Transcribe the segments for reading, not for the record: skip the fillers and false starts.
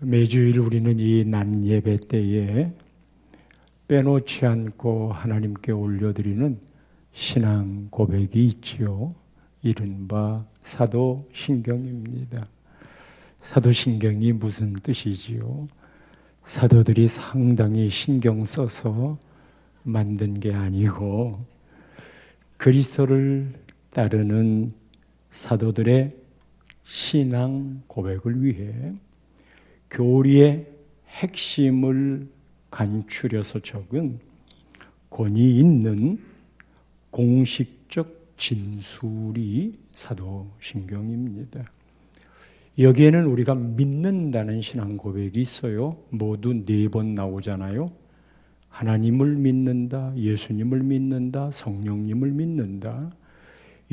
매주일 우리는 이 낮 예배 때에 빼놓지 않고 하나님께 올려드리는 신앙 고백이 있지요. 이른바 사도신경입니다. 사도신경이 무슨 뜻이지요? 사도들이 상당히 신경 써서 만든 게 아니고 그리스도를 따르는 사도들의 신앙 고백을 위해 교리의 핵심을 간추려서 적은 권위 있는 공식적 진술이 사도신경입니다. 여기에는 우리가 믿는다는 신앙 고백이 있어요. 모두 4번 나오잖아요. 하나님을 믿는다, 예수님을 믿는다, 성령님을 믿는다.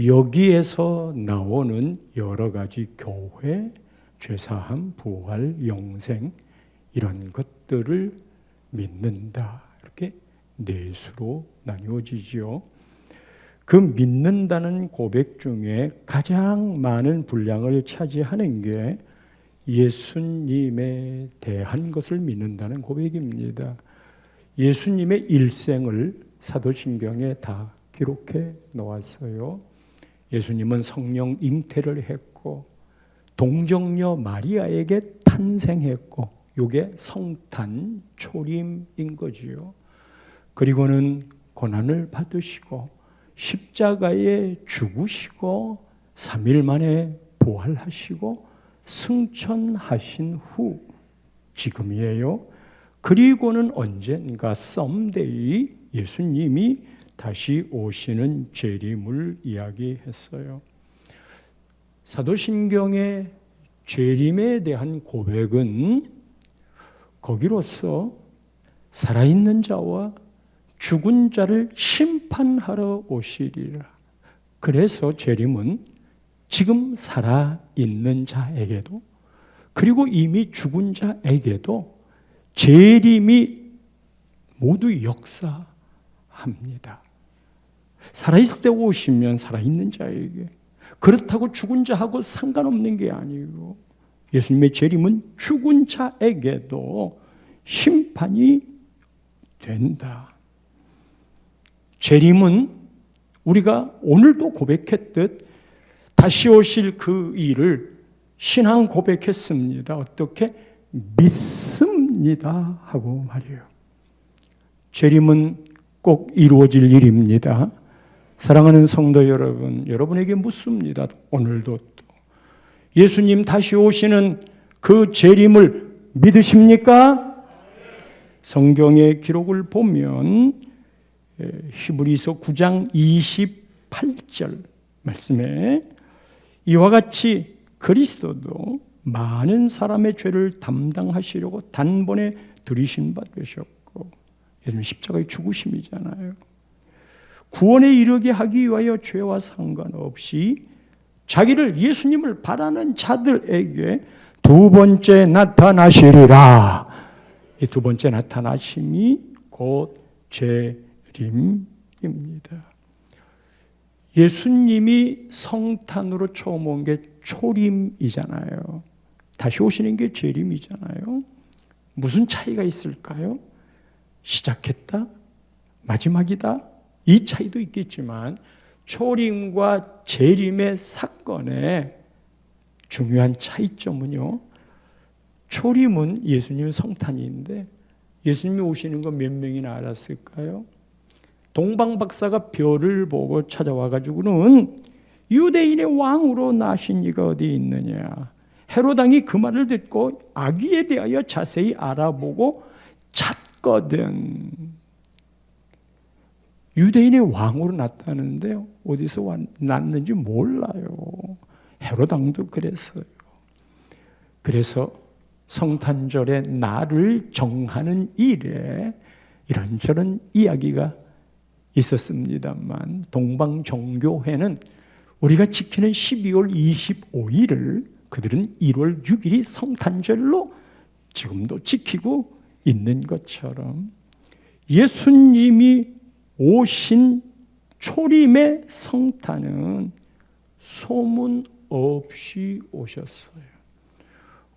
여기에서 나오는 여러 가지 교회, 죄사함, 부활, 영생 이런 것들을 믿는다. 이렇게 4수로 나뉘어지죠. 그 믿는다는 고백 중에 가장 많은 분량을 차지하는 게 예수님에 대한 것을 믿는다는 고백입니다. 예수님의 일생을 사도신경에 다 기록해 놓았어요. 예수님은 성령 잉태를 했고 동정녀 마리아에게 탄생했고 이게 성탄 초림인 거지요. 그리고는 고난을 받으시고 십자가에 죽으시고 3일 만에 부활하시고 승천하신 후 지금이에요. 그리고는 언젠가 썸데이 예수님이 다시 오시는 재림을 이야기했어요. 사도신경의 재림에 대한 고백은 거기로서 살아있는 자와 죽은 자를 심판하러 오시리라. 그래서 재림은 지금 살아있는 자에게도 그리고 이미 죽은 자에게도 재림이 모두 역사합니다. 살아있을 때 오시면 살아있는 자에게, 그렇다고 죽은 자하고 상관없는 게 아니고 예수님의 재림은 죽은 자에게도 심판이 된다. 재림은 우리가 오늘도 고백했듯 다시 오실 그 일을 신앙 고백했습니다. 어떻게? 믿습니다 하고 말이에요. 재림은 꼭 이루어질 일입니다. 사랑하는 성도 여러분, 여러분에게 묻습니다. 오늘도 또 예수님 다시 오시는 그 재림을 믿으십니까? 성경의 기록을 보면 히브리서 9장 28절 말씀에 이와 같이 그리스도도 많은 사람의 죄를 담당하시려고 단번에 들이신 바 되셨고, 예수님 십자가의 죽으심이잖아요. 구원에 이르게 하기 위하여 죄와 상관없이 자기를, 예수님을 바라는 자들에게 두 번째 나타나시리라. 이 두 번째 나타나심이 곧 재림입니다. 예수님이 성탄으로 처음 온 게 초림이잖아요. 다시 오시는 게 재림이잖아요. 무슨 차이가 있을까요? 시작했다, 마지막이다, 이 차이도 있겠지만 초림과 재림의 사건의 중요한 차이점은요, 초림은 예수님의 성탄인데 예수님이 오시는 거 몇 명이나 알았을까요? 동방박사가 별을 보고 찾아와가지고는 유대인의 왕으로 나신 이가 어디 있느냐. 헤로당이 그 말을 듣고 아기에 대하여 자세히 알아보고 찾거든. 유대인의 왕으로 났다는데 어디서 났는지 몰라요. 헤로당도 그랬어요. 그래서 성탄절의 날을 정하는 일에 이런저런 이야기가 있었습니다만 동방정교회는 우리가 지키는 12월 25일을 그들은 1월 6일이 성탄절로 지금도 지키고 있는 것처럼 예수님이 오신 초림의 성탄은 소문 없이 오셨어요.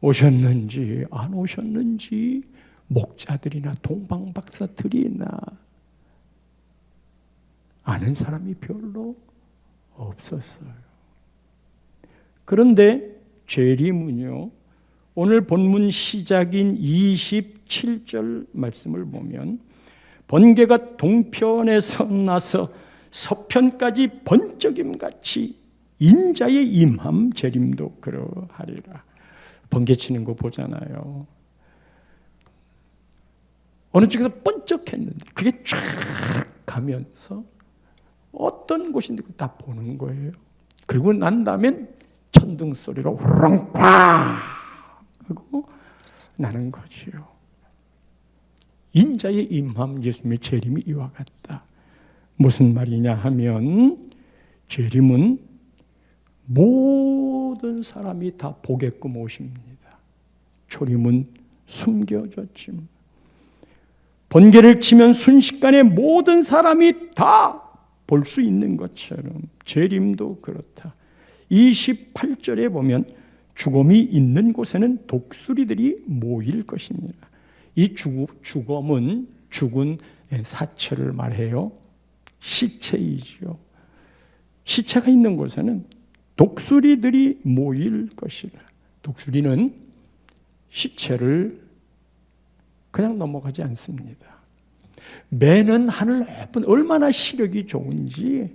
오셨는지 안 오셨는지 목자들이나 동방박사들이나 아는 사람이 별로 없었어요. 그런데 재림은요, 오늘 본문 시작인 27절 말씀을 보면 번개가 동편에서 나서 서편까지 번쩍임같이 인자의 임함 재림도 그러하리라. 번개 치는 거 보잖아요. 어느 쪽에서 번쩍했는데 그게 쫙 가면서 어떤 곳인지 다 보는 거예요. 그리고 난 다음엔 천둥 소리로 후렁쾅 하고 나는 거지요. 인자의 임함, 예수님의 재림이 이와 같다. 무슨 말이냐 하면 재림은 모든 사람이 다 보게끔 오십니다. 초림은 숨겨졌지만 번개를 치면 순식간에 모든 사람이 다 볼 수 있는 것처럼 재림도 그렇다. 28절에 보면 죽음이 있는 곳에는 독수리들이 모일 것입니다. 이 죽음은 죽은 사체를 말해요. 시체이죠. 시체가 있는 곳에는 독수리들이 모일 것이라. 독수리는 시체를 그냥 넘어가지 않습니다. 매는 하늘 높은 얼마나 시력이 좋은지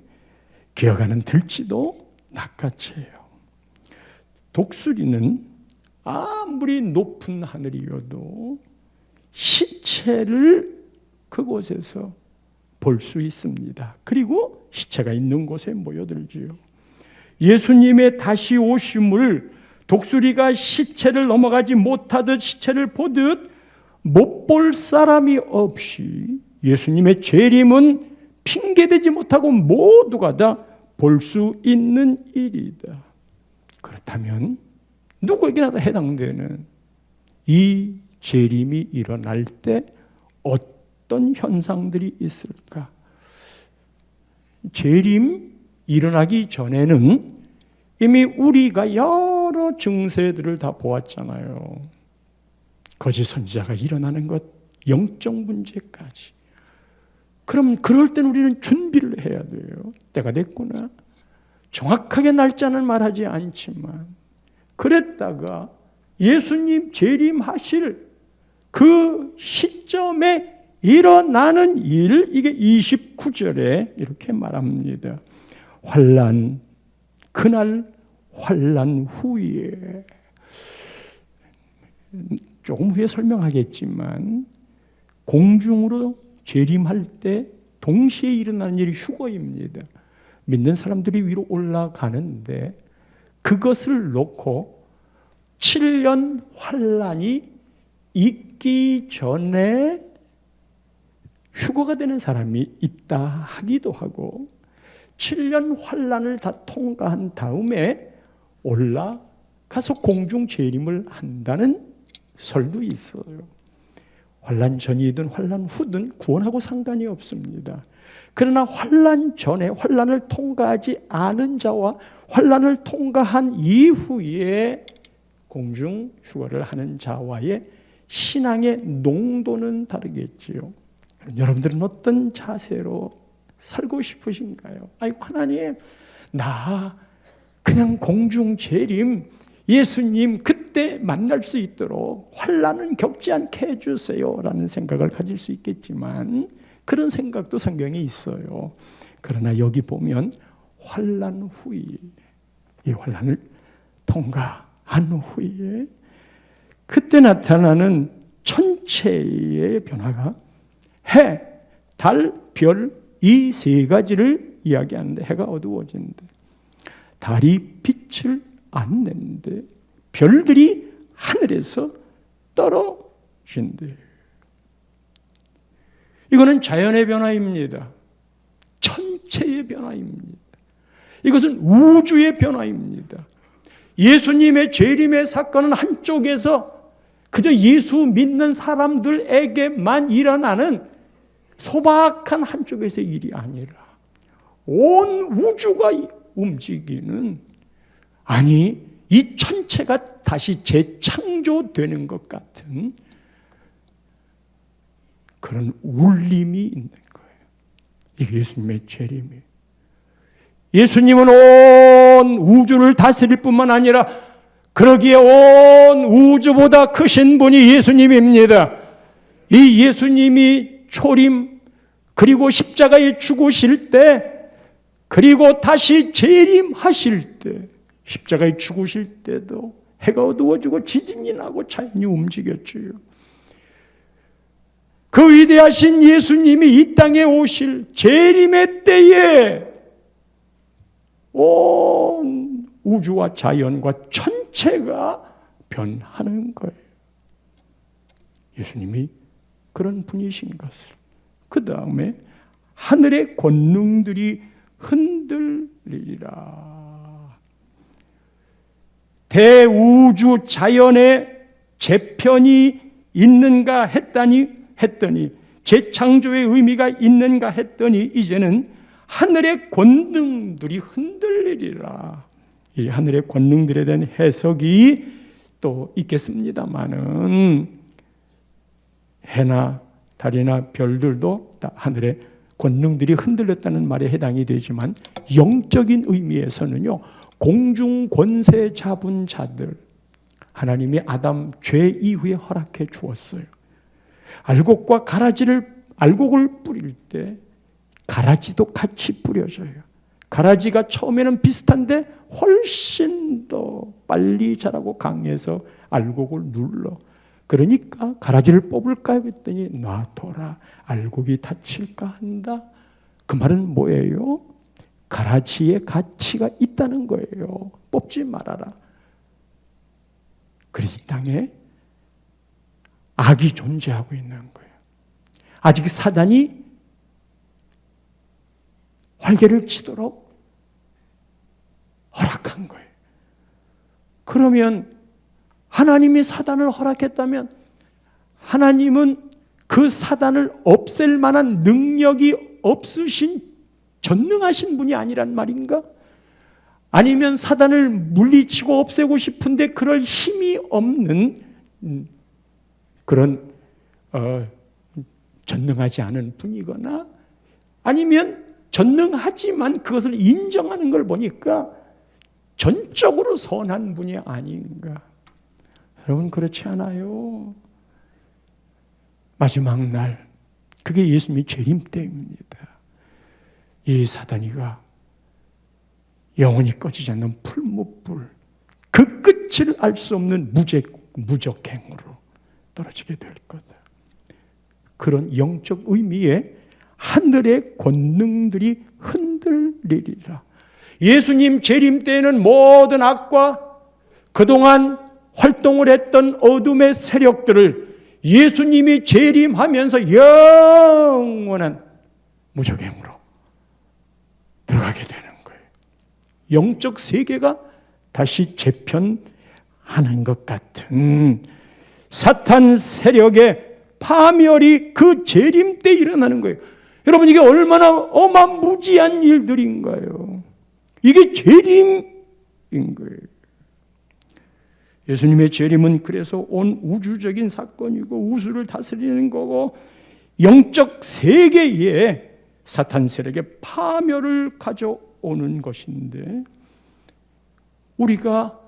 기어가는 들쥐도 낚아채요. 독수리는 아무리 높은 하늘이어도 시체를 그곳에서 볼 수 있습니다. 그리고 시체가 있는 곳에 모여들지요. 예수님의 다시 오심을 독수리가 시체를 넘어가지 못하듯 시체를 보듯 못 볼 사람이 없이 예수님의 재림은 핑계대지 못하고 모두가 다 볼 수 있는 일이다. 그렇다면 누구에게나 다 해당되는 이 재림이 일어날 때 어떤 현상들이 있을까? 재림 일어나기 전에는 이미 우리가 여러 증세들을 다 보았잖아요. 거짓 선지자가 일어나는 것, 영적 문제까지. 그럼 그럴 땐 우리는 준비를 해야 돼요. 때가 됐구나. 정확하게 날짜는 말하지 않지만 그랬다가 예수님 재림하실 그 시점에 일어나는 일, 이게 29절에 이렇게 말합니다. 환난, 그날 환난 후에, 조금 후에 설명하겠지만 공중으로 재림할 때 동시에 일어나는 일이 휴거입니다. 믿는 사람들이 위로 올라가는데 그것을 놓고 7년 환난이 있기 전에 휴거가 되는 사람이 있다 하기도 하고 7년 환난을 다 통과한 다음에 올라가서 공중 재림을 한다는 설도 있어요. 환난 전이든 환난 후든 구원하고 상관이 없습니다. 그러나 환난 전에 환난을 통과하지 않은 자와 환난을 통과한 이후에 공중 휴거를 하는 자와의 신앙의 농도는 다르겠지요. 여러분들은 어떤 자세로 살고 싶으신가요? 아이고 하나님, 나 그냥 공중 재림 예수님 그때 만날 수 있도록 환난은 겪지 않게 해주세요 라는 생각을 가질 수 있겠지만 그런 생각도 성경에 있어요. 그러나 여기 보면 환난 후에, 이 환난을 통과한 후에 그때 나타나는 천체의 변화가 해, 달, 별 이 세 가지를 이야기하는데 해가 어두워지는데 달이 빛을 안 내는데 별들이 하늘에서 떨어진대. 이거는 자연의 변화입니다. 천체의 변화입니다. 이것은 우주의 변화입니다. 예수님의 재림의 사건은 한쪽에서 그저 예수 믿는 사람들에게만 일어나는 소박한 한쪽에서의 일이 아니라 온 우주가 움직이는, 아니 이 천체가 다시 재창조되는 것 같은 그런 울림이 있는 거예요. 이게 예수님의 재림이에요. 예수님은 온 우주를 다스릴 뿐만 아니라 그러기에 온 우주보다 크신 분이 예수님입니다. 이 예수님이 초림 그리고 십자가에 죽으실 때 그리고 다시 재림하실 때 십자가에 죽으실 때도 해가 어두워지고 지진이 나고 자연이 움직였죠. 그 위대하신 예수님이 이 땅에 오실 재림의 때에 온 우주와 자연과 천체가 변하는 거예요. 예수님이 그런 분이신 것을. 그 다음에 하늘의 권능들이 흔들리리라. 대우주 자연의 재편이 있는가 했더니 재창조의 의미가 있는가 했더니 이제는 하늘의 권능들이 흔들리리라. 이 하늘의 권능들에 대한 해석이 또 있겠습니다마는 해나 달이나 별들도 다 하늘의 권능들이 흔들렸다는 말에 해당이 되지만 영적인 의미에서는요, 공중 권세 잡은 자들, 하나님이 아담 죄 이후에 허락해 주었어요. 알곡과 알곡을 뿌릴 때 가라지도 같이 뿌려져요. 가라지가 처음에는 비슷한데 훨씬 더 빨리 자라고 강해서 알곡을 눌러. 그러니까 가라지를 뽑을까 했더니 놔둬라. 알곡이 다칠까 한다. 그 말은 뭐예요? 가라지에 가치가 있다는 거예요. 뽑지 말아라. 그래, 이 땅에 악이 존재하고 있는 거예요. 아직 사단이 활개를 치도록 허락한 거예요. 그러면 하나님이 사단을 허락했다면 하나님은 그 사단을 없앨 만한 능력이 없으신 전능하신 분이 아니란 말인가? 아니면 사단을 물리치고 없애고 싶은데 그럴 힘이 없는 그런 전능하지 않은 분이거나 아니면 전능하지만 그것을 인정하는 걸 보니까 전적으로 선한 분이 아닌가? 여러분, 그렇지 않아요? 마지막 날, 그게 예수님의 재림 때입니다. 이 사단이가 영원히 꺼지지 않는 풀무불, 그 끝을 알 수 없는 무적행으로 떨어지게 될 거다. 그런 영적 의미의 하늘의 권능들이 흔들리리라. 예수님 재림 때에는 모든 악과 그동안 활동을 했던 어둠의 세력들을 예수님이 재림하면서 영원한 무적행으로 들어가게 되는 거예요. 영적 세계가 다시 재편하는 것 같은 사탄 세력의 파멸이 그 재림 때 일어나는 거예요. 여러분, 이게 얼마나 어마무지한 일들인가요? 이게 재림인 거예요. 예수님의 재림은 그래서 온 우주적인 사건이고 우주를 다스리는 거고 영적 세계에 사탄 세력의 파멸을 가져오는 것인데, 우리가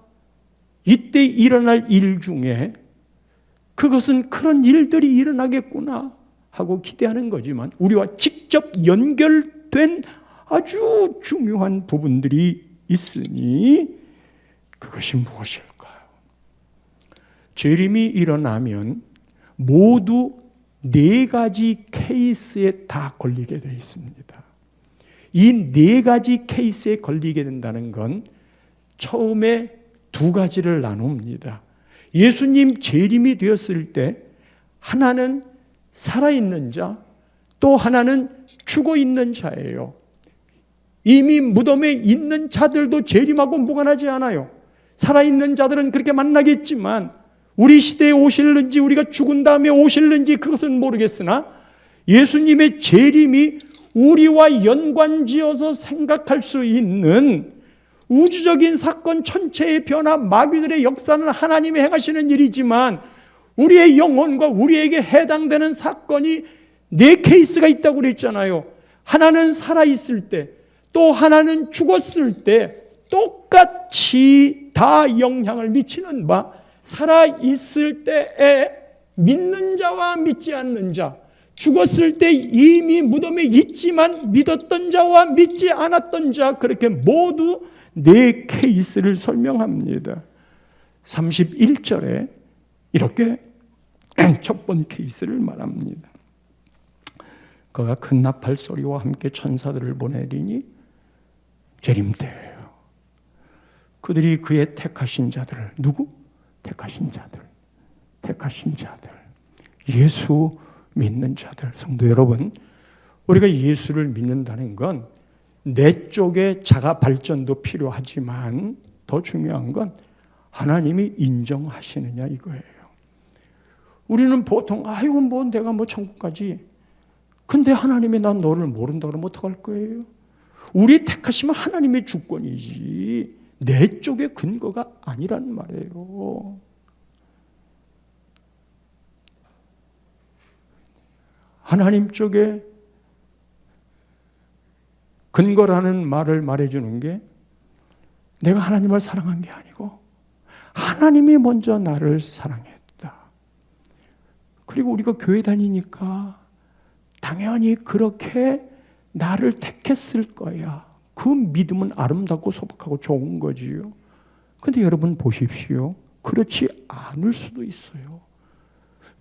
이때 일어날 일 중에 그것은 그런 일들이 일어나겠구나 하고 기대하는 거지만 우리와 직접 연결된 아주 중요한 부분들이 있으니 그것이 무엇일까요? 재림이 일어나면 모두 4가지 케이스에 다 걸리게 되어 있습니다. 이 4가지 케이스에 걸리게 된다는 건 처음에 2가지를 나눕니다. 예수님 재림이 되었을 때 하나는 살아있는 자, 또 하나는 죽어있는 자예요. 이미 무덤에 있는 자들도 재림하고 무관하지 않아요. 살아있는 자들은 그렇게 만나겠지만 우리 시대에 오실는지 우리가 죽은 다음에 오실는지 그것은 모르겠으나 예수님의 재림이 우리와 연관지어서 생각할 수 있는 우주적인 사건 전체의 변화, 마귀들의 역사는 하나님이 행하시는 일이지만 우리의 영혼과 우리에게 해당되는 사건이 네 케이스가 있다고 그랬잖아요. 하나는 살아있을 때, 또 하나는 죽었을 때 똑같이 다 영향을 미치는 바, 살아있을 때에 믿는 자와 믿지 않는 자, 죽었을 때 이미 무덤에 있지만 믿었던 자와 믿지 않았던 자, 그렇게 모두 네 케이스를 설명합니다. 31절에 이렇게 첫 번째 케이스를 말합니다. 그가 큰 나팔 소리와 함께 천사들을 보내리니 재림 때예요. 그들이 그의 택하신 자들을, 누구? 택하신 자들, 예수 믿는 자들. 성도 여러분, 우리가 예수를 믿는다는 건 내 쪽의 자가 발전도 필요하지만 더 중요한 건 하나님이 인정하시느냐 이거예요. 우리는 보통 아이고 뭐 내가 뭐 천국 가지. 근데 하나님이 난 너를 모른다 그러면 어떡할 거예요? 우리 택하시면 하나님의 주권이지 내 쪽의 근거가 아니란 말이에요. 하나님 쪽에 근거라는 말을 말해주는 게 내가 하나님을 사랑한 게 아니고 하나님이 먼저 나를 사랑했다. 그리고 우리가 교회 다니니까 당연히 그렇게 나를 택했을 거야. 그 믿음은 아름답고 소박하고 좋은 거지요. 근데 여러분 보십시오. 그렇지 않을 수도 있어요.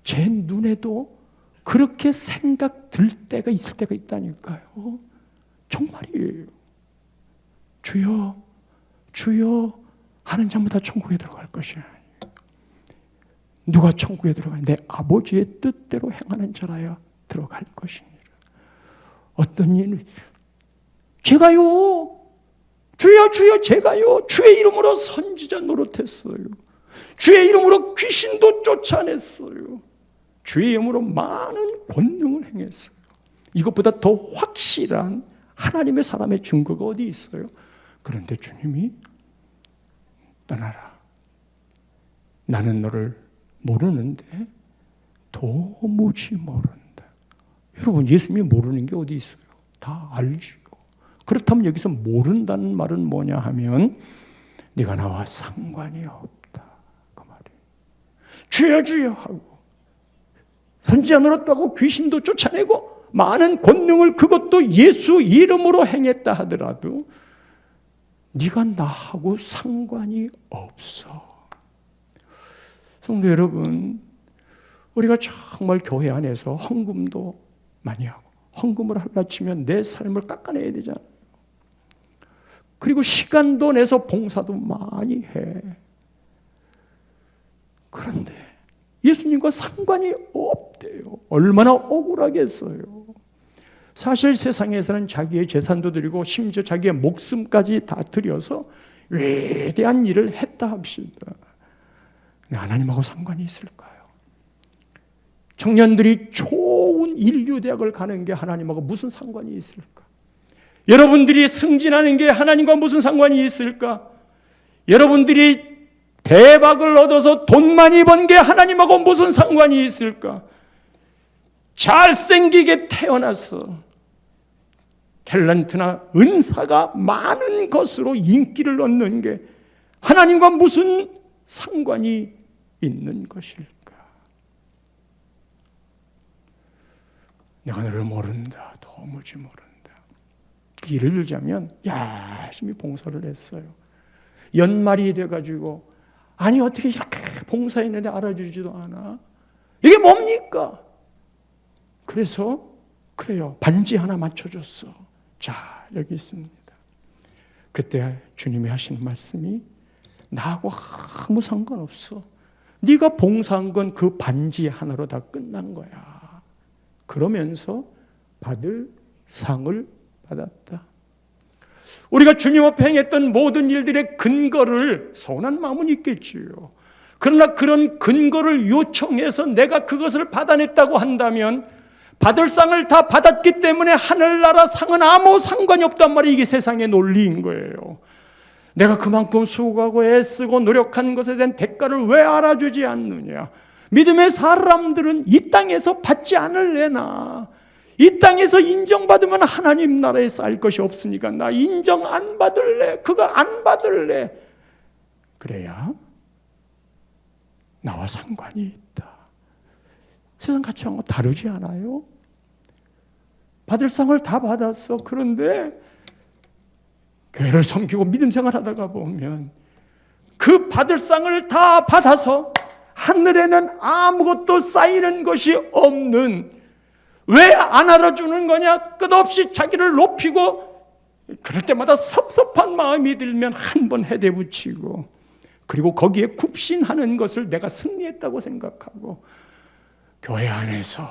제 눈에도 그렇게 생각 들 때가 있을 때가 있다니까요. 정말이에요. 주여, 주여 하는 자마다 천국에 들어갈 것이야. 누가 천국에 들어가냐? 내 아버지의 뜻대로 행하는 자라야 들어갈 것이니라. 어떤 이는 제가요, 주여 주여 제가요 주의 이름으로 선지자 노릇했어요. 주의 이름으로 귀신도 쫓아냈어요. 주의 이름으로 많은 권능을 행했어요. 이것보다 더 확실한 하나님의 사람의 증거가 어디 있어요? 그런데 주님이 떠나라. 나는 너를 모르는데 도무지 모른다. 여러분 예수님이 모르는 게 어디 있어요? 다 알지요. 그렇다면 여기서 모른다는 말은 뭐냐 하면 네가 나와 상관이 없다. 그 말이에요. 주여 주여 하고 선지자 노릇하고 귀신도 쫓아내고 많은 권능을 그것도 예수 이름으로 행했다 하더라도 네가 나하고 상관이 없어. 성도 여러분, 우리가 정말 교회 안에서 헌금도 많이 하고 헌금을 하려 치면 내 삶을 깎아내야 되잖아요. 그리고 시간도 내서 봉사도 많이 해. 그런데 예수님과 상관이 없대요. 얼마나 억울하겠어요. 사실 세상에서는 자기의 재산도 드리고 심지어 자기의 목숨까지 다 들여서 위대한 일을 했다 합시다. 근데 하나님하고 상관이 있을까요? 청년들이 좋은 인류대학을 가는 게 하나님하고 무슨 상관이 있을까? 여러분들이 승진하는 게 하나님과 무슨 상관이 있을까? 여러분들이 대박을 얻어서 돈 많이 번 게 하나님하고 무슨 상관이 있을까? 잘생기게 태어나서 탤런트나 은사가 많은 것으로 인기를 얻는 게 하나님과 무슨 상관이 있는 것일까? 내가 너를 모른다. 도무지 모른다. 예를 들자면 열심히 봉사를 했어요. 연말이 돼가지고 아니 어떻게 이렇게 봉사했는데 알아주지도 않아? 이게 뭡니까? 그래서 그래요. 반지 하나 맞춰줬어. 자, 여기 있습니다. 그때 주님이 하시는 말씀이 나하고 아무 상관없어. 네가 봉사한 건 그 반지 하나로 다 끝난 거야. 그러면서 받을 상을 받았다. 우리가 주님 앞에 행했던 모든 일들의 근거를 서운한 마음은 있겠지요. 그러나 그런 근거를 요청해서 내가 그것을 받아냈다고 한다면 받을 상을 다 받았기 때문에 하늘나라 상은 아무 상관이 없단 말이에요. 이게 세상의 논리인 거예요. 내가 그만큼 수고하고 애쓰고 노력한 것에 대한 대가를 왜 알아주지 않느냐? 믿음의 사람들은 이 땅에서 받지 않을래나, 이 땅에서 인정받으면 하나님 나라에 쌓일 것이 없으니까 나 인정 안 받을래, 그거 안 받을래. 그래야 나와 상관이 있다. 세상 가치하고 다르지 않아요? 받을 상을 다 받았어. 그런데 교회를 섬기고 믿음 생활하다가 보면 그 받을 상을 다 받아서 하늘에는 아무것도 쌓이는 것이 없는, 왜 안 알아주는 거냐? 끝없이 자기를 높이고 그럴 때마다 섭섭한 마음이 들면 한 번 해대 붙이고, 그리고 거기에 굽신하는 것을 내가 승리했다고 생각하고, 교회 안에서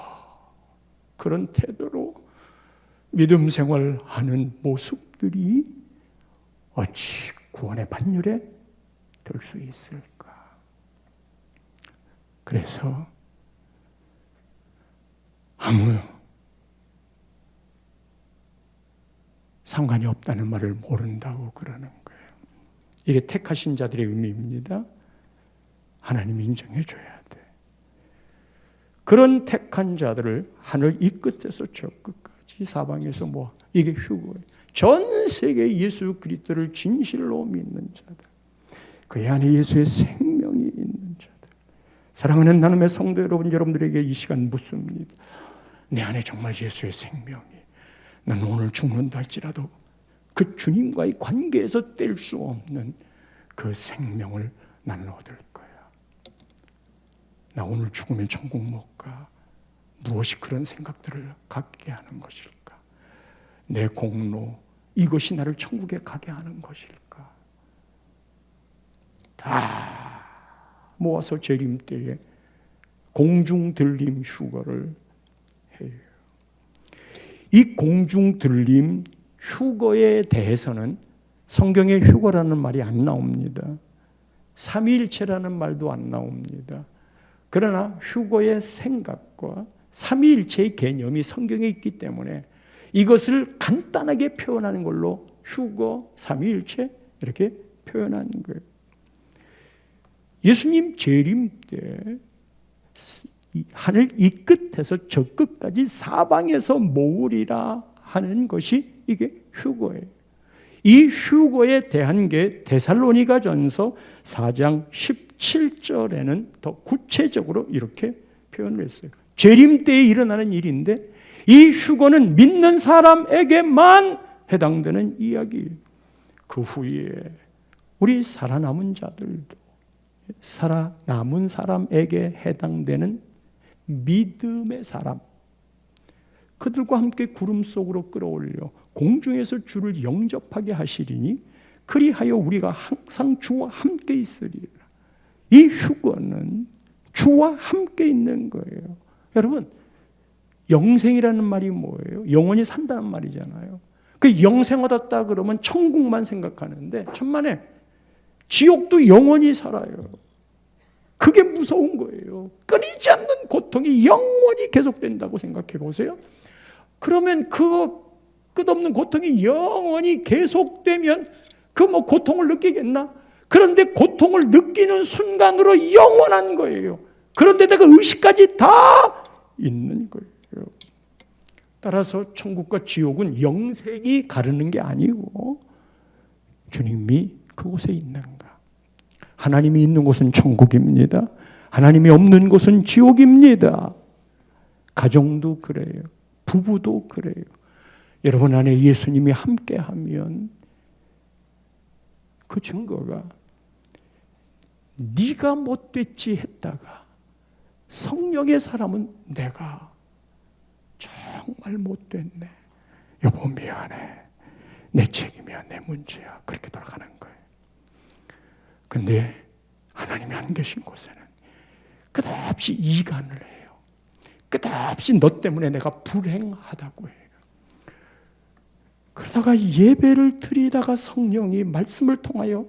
그런 태도로 믿음 생활하는 모습들이 어찌 구원의 반열에 들 수 있을까? 그래서 아무 상관이 없다는 말을 모른다고 그러는 거예요. 이게 택하신 자들의 의미입니다. 하나님이 인정해 줘야 돼. 그런 택한 자들을 하늘 이 끝에서 저 끝까지 사방에서 이게 휴거예요. 전 세계 예수 그리스도를 진실로 믿는 자들, 그 안에 예수의 생명이 있는 자들. 사랑하는 나눔의 성도 여러분들에게 이 시간 묻습니다. 내 안에 정말 예수의 생명이, 난 오늘 죽는다 할지라도 그 주님과의 관계에서 뗄 수 없는 그 생명을 나는 얻을 거야. 나 오늘 죽으면 천국 못 가. 무엇이 그런 생각들을 갖게 하는 것일까? 내 공로, 이것이 나를 천국에 가게 하는 것일까? 다 모아서 재림 때에 공중 들림 휴거를 해요. 이 공중 들림 휴거에 대해서는 성경에 휴거라는 말이 안 나옵니다. 삼위일체라는 말도 안 나옵니다. 그러나 휴거의 생각과 삼위일체의 개념이 성경에 있기 때문에 이것을 간단하게 표현하는 걸로 휴거, 삼위일체 이렇게 표현하는 거예요. 예수님 재림 때 하늘 이 끝에서 저 끝까지 사방에서 모으리라 하는 것이 이게 휴거예요. 이 휴거에 대한 게 데살로니가전서 4장 17절에는 더 구체적으로 이렇게 표현을 했어요. 재림 때에 일어나는 일인데 이 휴거는 믿는 사람에게만 해당되는 이야기예요. 그 후에 우리 살아남은 자들도 살아남은 사람에게 해당되는 믿음의 사람, 그들과 함께 구름 속으로 끌어올려 공중에서 주를 영접하게 하시리니 그리하여 우리가 항상 주와 함께 있으리라. 이 휴거는 주와 함께 있는 거예요. 여러분, 영생이라는 말이 뭐예요? 영원히 산다는 말이잖아요. 그 영생 얻었다 그러면 천국만 생각하는데 천만에 지옥도 영원히 살아요. 그게 무서운 거예요. 끊이지 않는 고통이 영원히 계속된다고 생각해 보세요. 그러면 그 끝없는 고통이 영원히 계속되면 그 고통을 느끼겠나? 그런데 고통을 느끼는 순간으로 영원한 거예요. 그런데다가 의식까지 다 있는 거예요. 따라서 천국과 지옥은 영생이 가르는 게 아니고 주님이 그곳에 있는가. 하나님이 있는 곳은 천국입니다. 하나님이 없는 곳은 지옥입니다. 가정도 그래요. 부부도 그래요. 여러분 안에 예수님이 함께하면 그 증거가 네가 못됐지 했다가 성령의 사람은 내가 정말 못됐네. 여보 미안해. 내 책임이야. 내 문제야. 그렇게 돌아가는 거예요. 근데 하나님이 안 계신 곳에는 끝없이 이간을 해요. 끝없이 너 때문에 내가 불행하다고 해요. 그러다가 예배를 드리다가 성령이 말씀을 통하여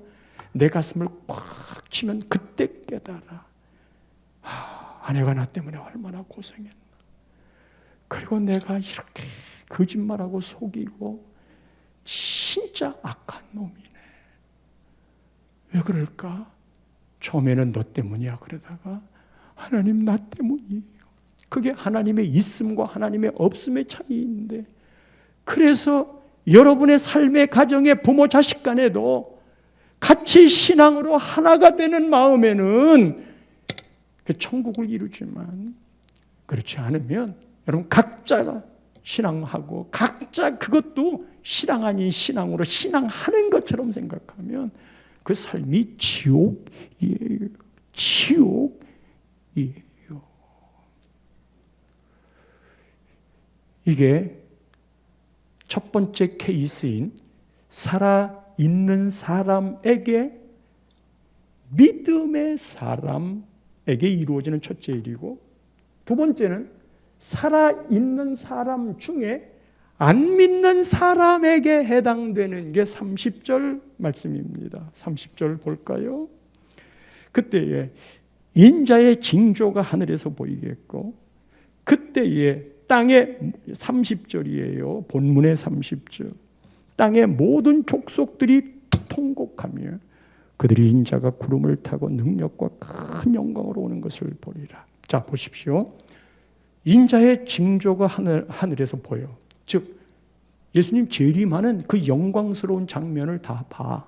내 가슴을 꽉 치면 그때 깨달아. 아내가 나 때문에 얼마나 고생했나. 그리고 내가 이렇게 거짓말하고 속이고 진짜 악한 놈이네. 왜 그럴까? 처음에는 너 때문이야 그러다가 하나님 나 때문이에요. 그게 하나님의 있음과 하나님의 없음의 차이인데, 그래서 여러분의 삶의 가정의 부모 자식 간에도 같이 신앙으로 하나가 되는 마음에는 그 천국을 이루지만, 그렇지 않으면 여러분 각자가 신앙하고 각자 그것도 신앙 아닌 신앙으로 신앙하는 것처럼 생각하면 그 삶이 지옥이에요. 지옥이에요. 이게 첫 번째 케이스인 살아있는 사람에게, 믿음의 사람에게 이루어지는 첫째 일이고, 두 번째는 살아있는 사람 중에 안 믿는 사람에게 해당되는 게 30절 말씀입니다. 30절 볼까요? 그때에 인자의 징조가 하늘에서 보이겠고, 그때에 땅의 30절이에요. 본문의 30절. 땅의 모든 족속들이 통곡하며 그들이 인자가 구름을 타고 능력과 큰 영광으로 오는 것을 보리라. 자, 보십시오. 인자의 징조가 하늘에서 보여. 즉 예수님 재림하는 그 영광스러운 장면을 다 봐.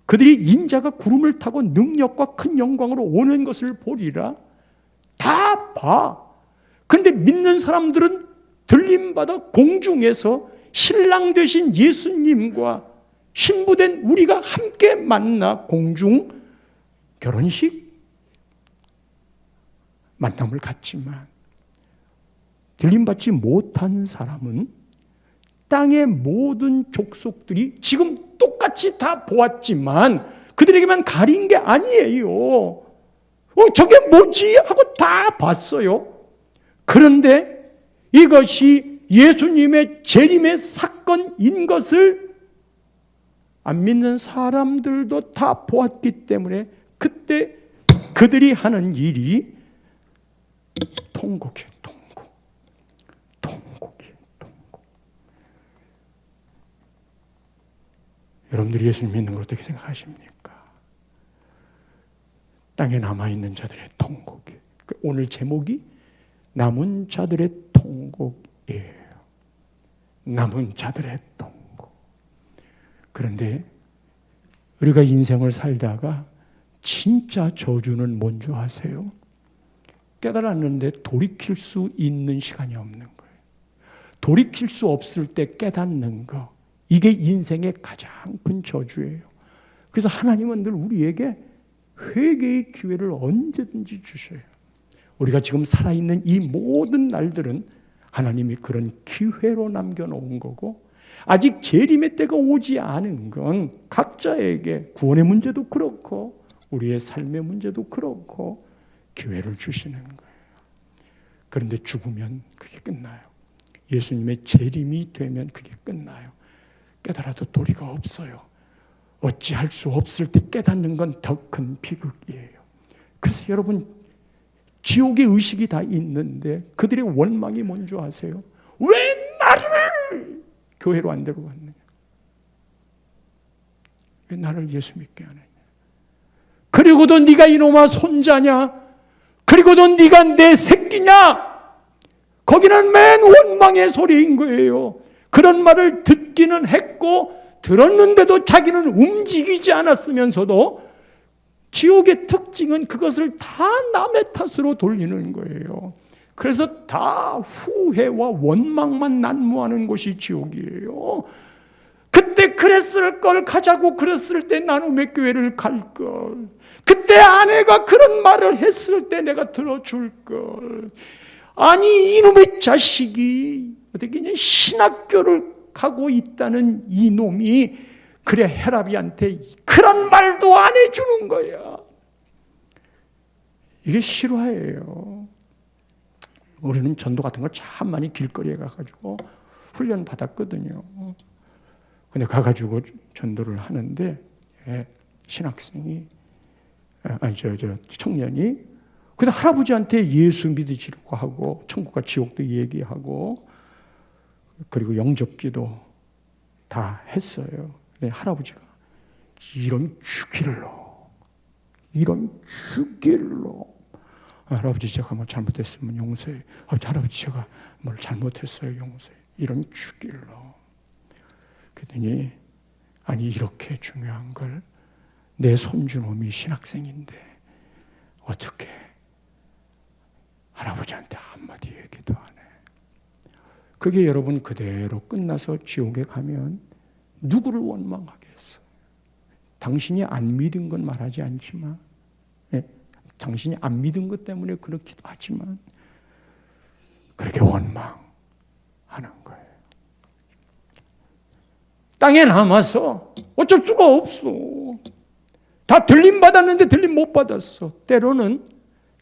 그들이 인자가 구름을 타고 능력과 큰 영광으로 오는 것을 보리라. 다 봐. 그런데 믿는 사람들은 들림받아 공중에서 신랑 되신 예수님과 신부된 우리가 함께 만나 공중 결혼식 만남을 갖지만, 들림받지 못한 사람은 땅의 모든 족속들이 지금 똑같이 다 보았지만 그들에게만 가린 게 아니에요. 저게 뭐지? 하고 다 봤어요. 그런데 이것이 예수님의 재림의 사건인 것을 안 믿는 사람들도 다 보았기 때문에 그때 그들이 하는 일이 통곡이에요. 통곡이에요. 여러분들이 예수님 믿는 걸 어떻게 생각하십니까? 땅에 남아있는 자들의 통곡이에요. 오늘 제목이 남은 자들의 통곡이에요. 남은 자들의 통곡. 그런데 우리가 인생을 살다가 진짜 저주는 뭔지 아세요? 깨달았는데 돌이킬 수 있는 시간이 없는 거예요. 돌이킬 수 없을 때 깨닫는 거, 이게 인생의 가장 큰 저주예요. 그래서 하나님은 늘 우리에게 회개의 기회를 언제든지 주셔요. 우리가 지금 살아있는 이 모든 날들은 하나님이 그런 기회로 남겨놓은 거고, 아직 재림의 때가 오지 않은 건 각자에게 구원의 문제도 그렇고 우리의 삶의 문제도 그렇고 기회를 주시는 거예요. 그런데 죽으면 그게 끝나요. 예수님의 재림이 되면 그게 끝나요. 깨달아도 도리가 없어요. 어찌할 수 없을 때 깨닫는 건 더 큰 비극이에요. 그래서 여러분, 지옥의 의식이 다 있는데 그들의 원망이 뭔지 아세요? 왜 나를 교회로 안 데려갔느냐? 왜 나를 예수 믿게 안 했냐? 그리고도 네가 이놈아 손자냐? 그리고도 네가 내 새끼냐? 거기는 맨 원망의 소리인 거예요. 그런 말을 듣기는 했고 들었는데도 자기는 움직이지 않았으면서도 지옥의 특징은 그것을 다 남의 탓으로 돌리는 거예요. 그래서 다 후회와 원망만 난무하는 곳이 지옥이에요. 그때 그랬을 걸, 가자고 그랬을 때 나눔의 교회를 갈 걸, 그때 아내가 그런 말을 했을 때 내가 들어줄 걸, 아니 이놈의 자식이 어떻게 그냥 신학교를 가고 있다는 이놈이 그래 헤라비한테 그런 말도 안 해주는 거야. 이게 실화예요. 우리는 전도 같은 거 참 많이 길거리에 가가지고 훈련 받았거든요. 근데 가가지고 전도를 하는데 신학생이 청년이 근데 할아버지한테 예수 믿으시려고 하고 천국과 지옥도 얘기하고 그리고 영접기도 다 했어요. 근데 할아버지가 이런 주길로 할아버지 제가 뭐 잘못했으면 용서해. 할아버지 제가 뭘 잘못했어요. 용서해. 이런 주길로. 그랬더니 아니 이렇게 중요한 걸 내 손주놈이 신학생인데 어떻게 할아버지한테 한마디 얘기도 안 해. 그게 여러분 그대로 끝나서 지옥에 가면 누구를 원망하겠어? 당신이 안 믿은 건 말하지 않지만 당신이 안 믿은 것 때문에 그렇기도 하지만 그렇게 원망하는 거예요. 땅에 남아서 어쩔 수가 없어. 다 들림 받았는데 들림 못 받았어. 때로는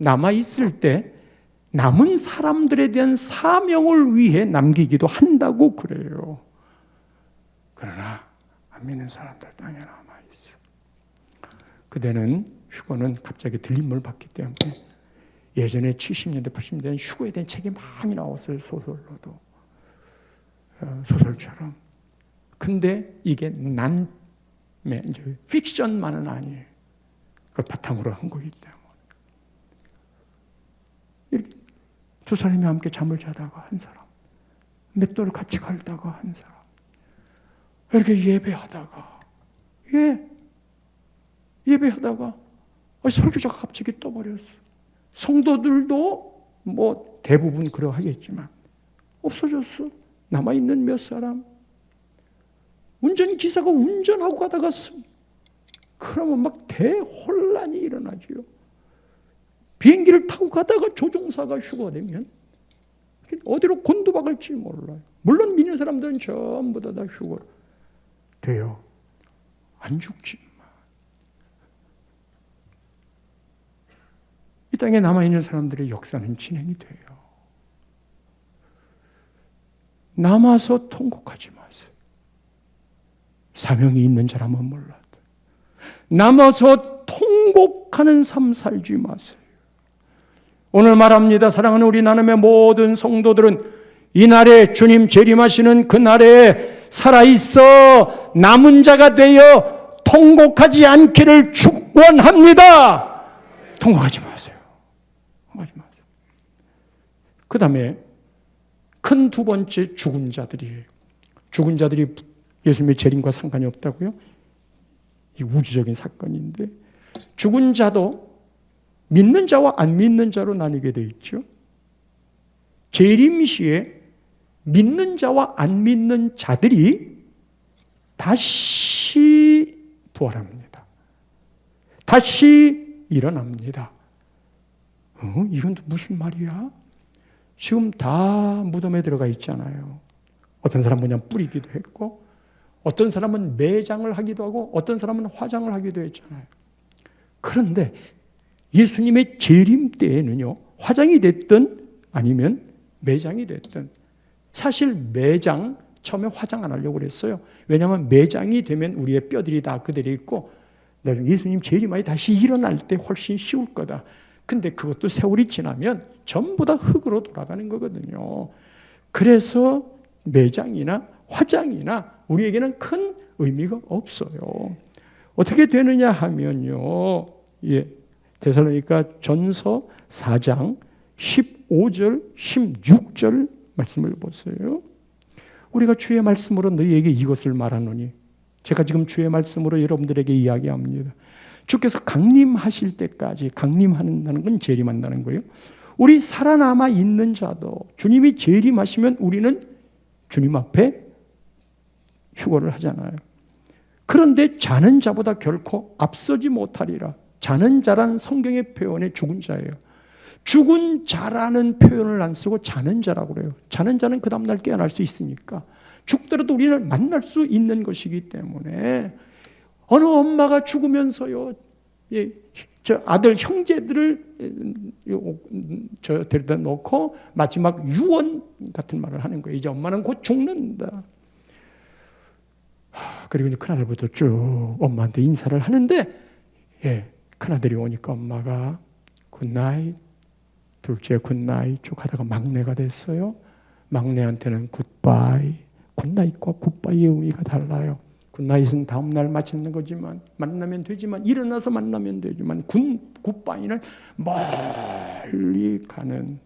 남아있을 때 남은 사람들에 대한 사명을 위해 남기기도 한다고 그래요. 그러나 안 믿는 사람들 땅에 남아있어. 그대는 휴거는 갑자기 들림을 받기 때문에 예전에 70년대, 80년대는 휴거에 대한 책이 많이 나왔어요. 소설로도. 소설처럼. 근데 이게 이제 픽션만은 아니에요. 그걸 바탕으로 한 거기 때문에. 이렇게 두 사람이 함께 잠을 자다가 한 사람, 맷돌을 같이 갈다가 한 사람, 이렇게 예배하다가, 예배하다가 설교자가 갑자기 떠버렸어. 성도들도 뭐 대부분 그러하겠지만 없어졌어. 남아있는 몇 사람. 운전기사가 운전하고 가다가 그러면 막 대혼란이 일어나지요. 비행기를 타고 가다가 조종사가 휴거되면 어디로 곤두박을지 몰라요. 물론 믿는 사람들은 전부 다 휴거돼요. 안 죽지만. 이 땅에 남아있는 사람들의 역사는 진행이 돼요. 남아서 통곡하지 마세요. 사명이 있는 사람은 몰라도 남아서 통곡하는 삶 살지 마세요. 오늘 말합니다. 사랑하는 우리 나눔의 모든 성도들은 이날에 주님 재림하시는 그날에 살아있어 남은 자가 되어 통곡하지 않기를 축원합니다. 통곡하지 마세요. 통곡하지 마세요. 그 다음에 큰 두 번째 죽은 자들이에요. 죽은 자들이 예수님의 재림과 상관이 없다고요? 이 우주적인 사건인데 죽은 자도 믿는 자와 안 믿는 자로 나뉘게 되어 있죠. 재림 시에 믿는 자와 안 믿는 자들이 다시 부활합니다. 다시 일어납니다. 이건 무슨 말이야? 지금 다 무덤에 들어가 있잖아요. 어떤 사람은 그냥 뿌리기도 했고 어떤 사람은 매장을 하기도 하고 어떤 사람은 화장을 하기도 했잖아요. 그런데 예수님의 재림 때에는요, 화장이 됐든 아니면 매장이 됐든 사실 매장, 처음에 화장 안 하려고 그랬어요. 왜냐하면 매장이 되면 우리의 뼈들이 다 그대로 있고 나중에 예수님 재림하여 다시 일어날 때 훨씬 쉬울 거다. 근데 그것도 세월이 지나면 전부 다 흙으로 돌아가는 거거든요. 그래서 매장이나 화장이나 우리에게는 큰 의미가 없어요. 어떻게 되느냐 하면요. 데살로니가 전서 4장 15절, 16절 말씀을 보세요. 우리가 주의 말씀으로 너희에게 이것을 말하노니 제가 지금 주의 말씀으로 여러분들에게 이야기합니다. 주께서 강림하실 때까지, 강림한다는 건 재림한다는 거예요. 우리 살아남아 있는 자도 주님이 재림하시면 우리는 주님 앞에 휴거를 하잖아요. 그런데 자는 자보다 결코 앞서지 못하리라. 자는 자란 성경의 표현의 죽은 자예요. 죽은 자라는 표현을 안 쓰고 자는 자라고 그래요. 자는 자는 그 다음날 깨어날 수 있으니까. 죽더라도 우리는 만날 수 있는 것이기 때문에 어느 엄마가 죽으면서요, 저 아들 형제들을 데려다 놓고 마지막 유언 같은 말을 하는 거예요. 이제 엄마는 곧 죽는다. 그리고 이제 큰아들부터 쭉 엄마한테 인사를 하는데, 큰아들이 오니까 엄마가 굿나잇, 둘째 굿나잇 쭉 하다가 막내가 됐어요. 막내한테는 굿바이, 굿나잇과 굿바이의 의미가 달라요. 굿나잇은 다음날 마치는 거지만 만나면 되지만 일어나서 만나면 되지만 굿바이는 멀리 가는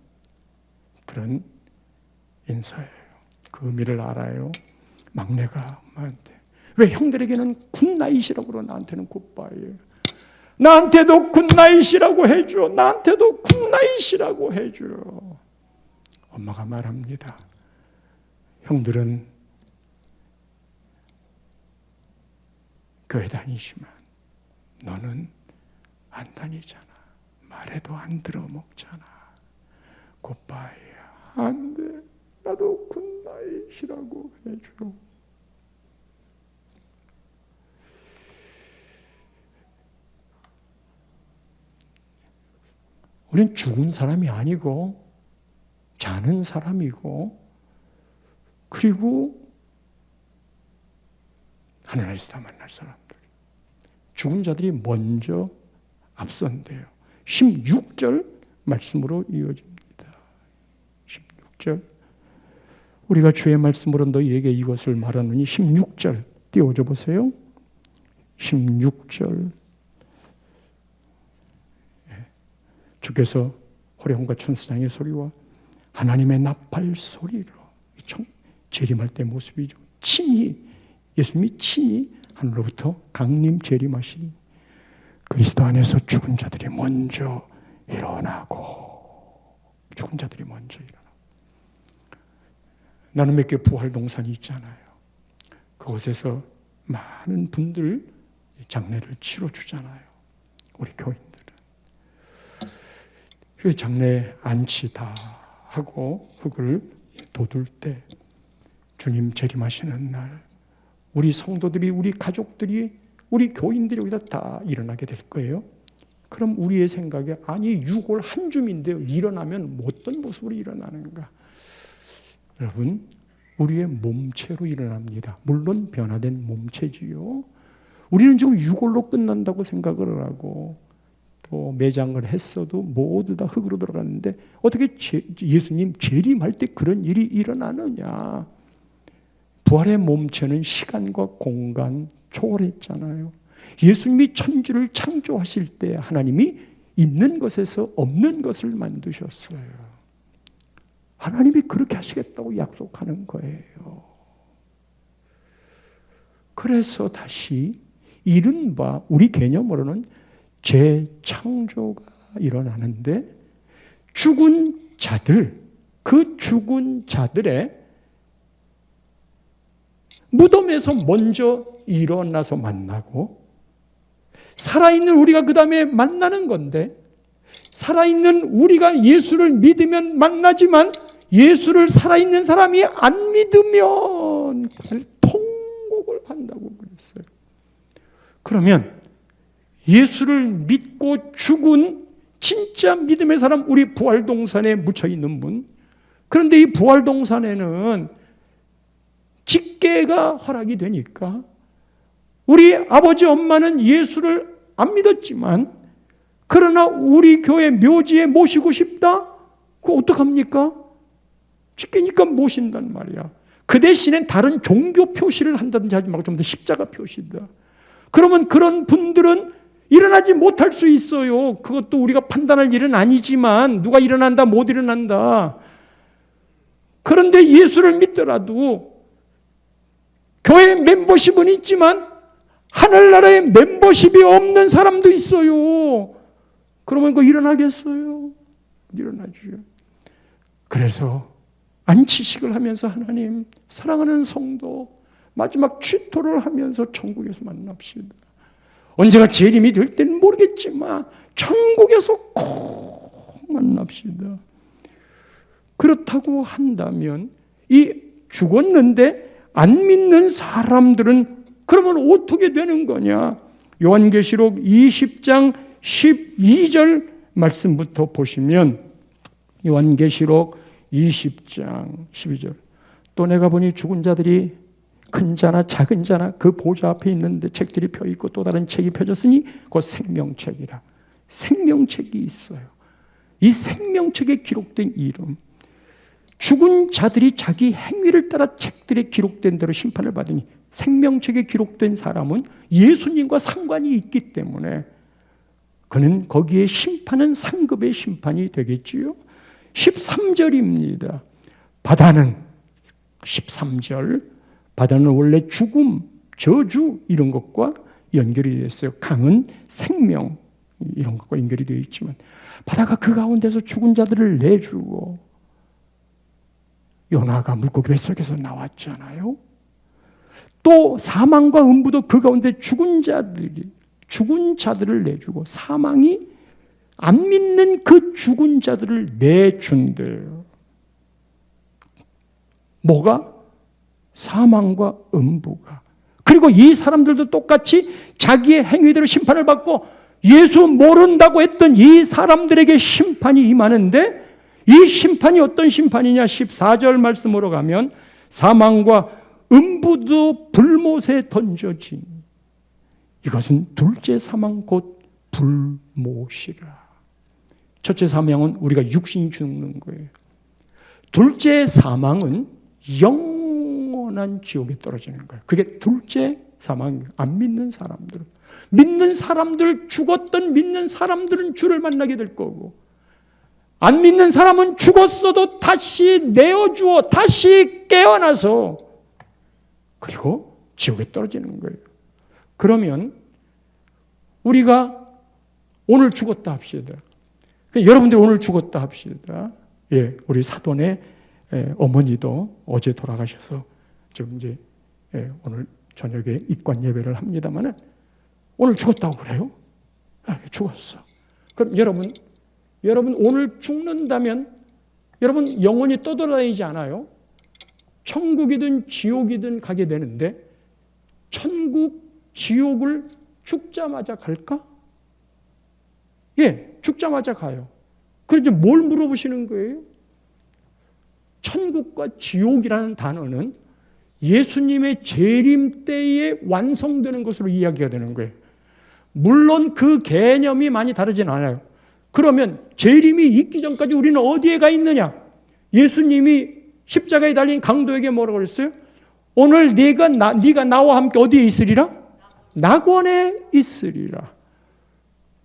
그런 인사예요. 그 의미를 알아요. 막내가 엄마한테 왜 형들에게는 굿나잇이라고 그러 나한테는 굿바이예요. 나한테도 굿나잇이라고 해줘. 나한테도 굿나잇이라고 해줘. 엄마가 말합니다. 형들은 교회 다니지만 너는 안 다니잖아. 말해도 안 들어먹잖아. 굿바이야. 안 돼. 나도 굿나잇이라고 해줘. 우린 죽은 사람이 아니고 자는 사람이고 그리고 하늘에서 다 만날 사람들. 죽은 자들이 먼저 앞선대요. 16절 말씀으로 이어집니다. 16절. 우리가 주의 말씀으로 너희에게 이것을 말하느니 16절 띄워줘 보세요. 16절. 주께서 호령과 천사장의 소리와 하나님의 나팔 소리로 재림할 때 모습이죠. 친히 예수님이 친히 하늘로부터 강림 재림하시니 그리스도 안에서 죽은 자들이 먼저 일어나고 죽은 자들이 먼저 일어나고 나는 몇 개 부활 동산이 있잖아요. 그곳에서 많은 분들 장례를 치러주잖아요. 우리 교인들은. 그 장례 안치 다 하고 흙을 돋을 때 주님 재림하시는 날 우리 성도들이 우리 가족들이 우리 교인들이 여기다 다 일어나게 될 거예요. 그럼 우리의 생각에 아니 유골 한 줌인데요. 일어나면 어떤 모습으로 일어나는가? 여러분 우리의 몸체로 일어납니다. 물론 변화된 몸체지요. 우리는 지금 유골로 끝난다고 생각을 하고 또 매장을 했어도 모두 다 흙으로 들어갔는데 어떻게 예수님 재림할 때 그런 일이 일어나느냐? 부활의 몸체는 시간과 공간 초월했잖아요. 예수님이 천지를 창조하실 때 하나님이 있는 것에서 없는 것을 만드셨어요. 하나님이 그렇게 하시겠다고 약속하는 거예요. 그래서 다시 이른바 우리 개념으로는 재창조가 일어나는데 죽은 자들, 그 죽은 자들의 무덤에서 먼저 일어나서 만나고 살아있는 우리가 그 다음에 만나는 건데 살아있는 우리가 예수를 믿으면 만나지만 예수를 살아있는 사람이 안 믿으면 통곡을 한다고 그랬어요. 그러면 예수를 믿고 죽은 진짜 믿음의 사람 우리 부활동산에 묻혀있는 분 그런데 이 부활동산에는 직계가 허락이 되니까 우리 아버지 엄마는 예수를 안 믿었지만 그러나 우리 교회 묘지에 모시고 싶다? 그거 어떡합니까? 직계니까 모신단 말이야. 그 대신에 다른 종교 표시를 한다든지 하지 말고 좀 더 십자가 표시다. 그러면 그런 분들은 일어나지 못할 수 있어요. 그것도 우리가 판단할 일은 아니지만 누가 일어난다 못 일어난다. 그런데 예수를 믿더라도 교회 멤버십은 있지만 하늘나라에 멤버십이 없는 사람도 있어요. 그러면 그거 일어나겠어요? 일어나죠. 그래서 안치식을 하면서 하나님 사랑하는 성도 마지막 취토를 하면서 천국에서 만납시다. 언제가 재림이 될 때는 모르겠지만 천국에서 꼭 만납시다. 그렇다고 한다면 이 죽었는데 안 믿는 사람들은 그러면 어떻게 되는 거냐? 요한계시록 20장 12절 말씀부터 보시면 요한계시록 20장 12절 또 내가 보니 죽은 자들이 큰 자나 작은 자나 그 보좌 앞에 있는데 책들이 펴있고 또 다른 책이 펴졌으니 곧 생명책이라. 생명책이 있어요. 이 생명책에 기록된 이름 죽은 자들이 자기 행위를 따라 책들에 기록된 대로 심판을 받으니 생명책에 기록된 사람은 예수님과 상관이 있기 때문에 그는 거기에 심판은 상급의 심판이 되겠지요. 13절입니다. 바다는 13절 바다는 원래 죽음, 저주 이런 것과 연결이 되어 있어요. 강은 생명 이런 것과 연결이 되어 있지만 바다가 그 가운데서 죽은 자들을 내주고 요나가 물고기 뱃속에서 나왔잖아요. 또 사망과 음부도 그 가운데 죽은 자들을 내주고 사망이 안 믿는 그 죽은 자들을 내준대요. 뭐가? 사망과 음부가. 그리고 이 사람들도 똑같이 자기의 행위대로 심판을 받고 예수 모른다고 했던 이 사람들에게 심판이 임하는데 이 심판이 어떤 심판이냐? 14절 말씀으로 가면 사망과 음부도 불못에 던져진 이것은 둘째 사망 곧 불못이라. 첫째 사망은 우리가 육신이 죽는 거예요. 둘째 사망은 영원한 지옥에 떨어지는 거예요. 그게 둘째 사망이에요. 안 믿는 사람들은. 믿는 사람들, 죽었던 믿는 사람들은 주를 만나게 될 거고 안 믿는 사람은 죽었어도 다시 내어주어 다시 깨어나서 그리고 지옥에 떨어지는 거예요. 그러면 우리가 오늘 죽었다 합시다. 여러분들 오늘 죽었다 합시다. 예, 우리 사돈의 어머니도 어제 돌아가셔서 지금 이제 오늘 저녁에 입관 예배를 합니다만은 오늘 죽었다고 그래요? 죽었어. 그럼 여러분 오늘 죽는다면 여러분 영원히 떠돌아다니지 않아요? 천국이든 지옥이든 가게 되는데 천국, 지옥을 죽자마자 갈까? 예, 죽자마자 가요. 그런데 뭘 물어보시는 거예요? 천국과 지옥이라는 단어는 예수님의 재림 때에 완성되는 것으로 이야기가 되는 거예요. 물론 그 개념이 많이 다르진 않아요. 그러면 재림이 있기 전까지 우리는 어디에 가 있느냐? 예수님이 십자가에 달린 강도에게 뭐라고 그랬어요? 오늘 네가 나와 함께 어디에 있으리라? 낙원에 있으리라.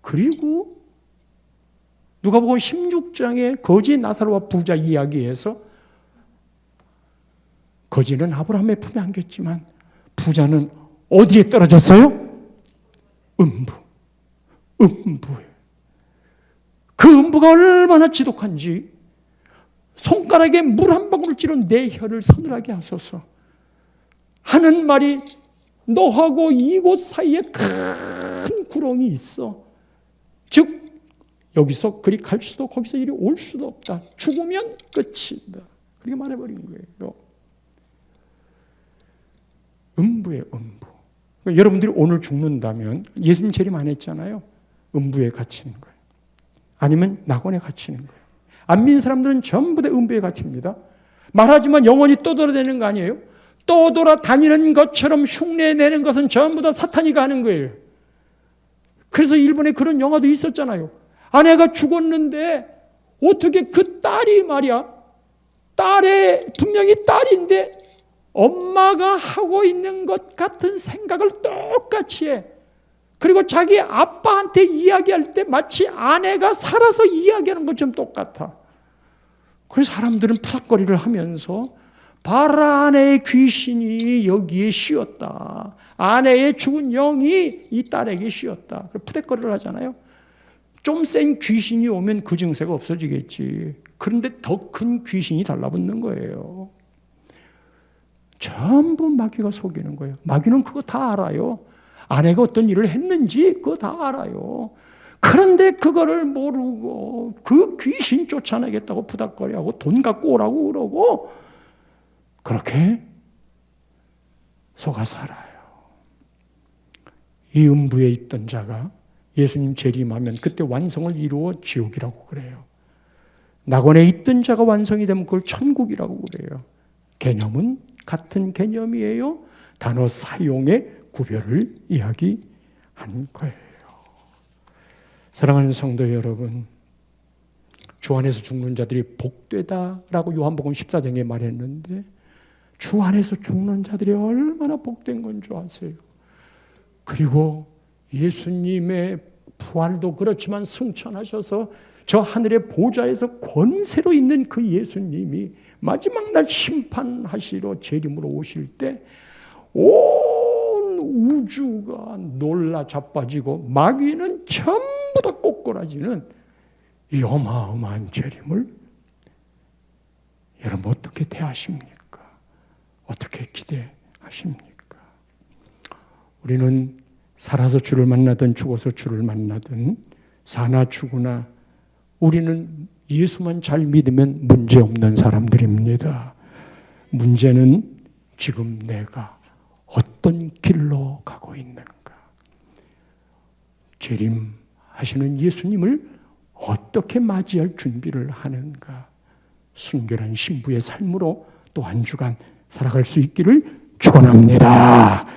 그리고 누가복음 16장에 거지 나사로와 부자 이야기에서 거지는 아브라함의 품에 안겼지만 부자는 어디에 떨어졌어요? 음부에. 그 음부가 얼마나 지독한지 손가락에 물 한 방울 찌른 내 혀를 서늘하게 하소서 하는 말이 너하고 이곳 사이에 큰 구렁이 있어. 즉 여기서 그리 갈 수도 거기서 이리 올 수도 없다. 죽으면 끝이다. 그렇게 말해버린 거예요. 음부에 음부. 그러니까 여러분들이 오늘 죽는다면 예수님 재림 안 했잖아요. 음부에 갇히는 거예요. 아니면 낙원에 갇히는 거예요. 안 믿는 사람들은 전부 다 음부에 갇힙니다. 말하지만 영원히 떠돌아다니는 거 아니에요? 떠돌아다니는 것처럼 흉내내는 것은 전부 다 사탄이 가는 거예요. 그래서 일본에 그런 영화도 있었잖아요. 아내가 죽었는데 어떻게 그 딸이 말이야. 분명히 딸인데 엄마가 하고 있는 것 같은 생각을 똑같이 해. 그리고 자기 아빠한테 이야기할 때 마치 아내가 살아서 이야기하는 것처럼 똑같아. 그래서 사람들은 푸닥거리를 하면서 봐라 아내의 귀신이 여기에 씌었다. 아내의 죽은 영이 이 딸에게 씌었다. 푸닥거리를 하잖아요. 좀 센 귀신이 오면 그 증세가 없어지겠지. 그런데 더 큰 귀신이 달라붙는 거예요. 전부 마귀가 속이는 거예요. 마귀는 그거 다 알아요. 아내가 어떤 일을 했는지 그거 다 알아요. 그런데 그거를 모르고 그 귀신 쫓아내겠다고 푸닥거리하고 돈 갖고 오라고 그러고 그렇게 속아 살아요. 이 음부에 있던 자가 예수님 재림하면 그때 완성을 이루어 지옥이라고 그래요. 낙원에 있던 자가 완성이 되면 그걸 천국이라고 그래요. 개념은 같은 개념이에요. 단어 사용의 구별을 이야기한 거예요. 사랑하는 성도 여러분, 주 안에서 죽는 자들이 복되다라고 요한복음 14장에 말했는데 주 안에서 죽는 자들이 얼마나 복된 건 줄 아세요? 그리고 예수님의 부활도 그렇지만 승천하셔서 저 하늘의 보좌에서 권세로 있는 그 예수님이 마지막 날 심판하시러 재림으로 오실 때 온 우주가 놀라 자빠지고 마귀는 전부 다 꼬꾸라지는 이 어마어마한 재림을 여러분 어떻게 대하십니까? 어떻게 기대하십니까? 우리는 살아서 주를 만나든 죽어서 주를 만나든 사나 죽으나 우리는 예수만 잘 믿으면 문제없는 사람들입니다. 문제는 지금 내가 어떤 길로 가고 있는가? 재림하시는 예수님을 어떻게 맞이할 준비를 하는가? 순결한 신부의 삶으로 또 한 주간 살아갈 수 있기를 축원합니다.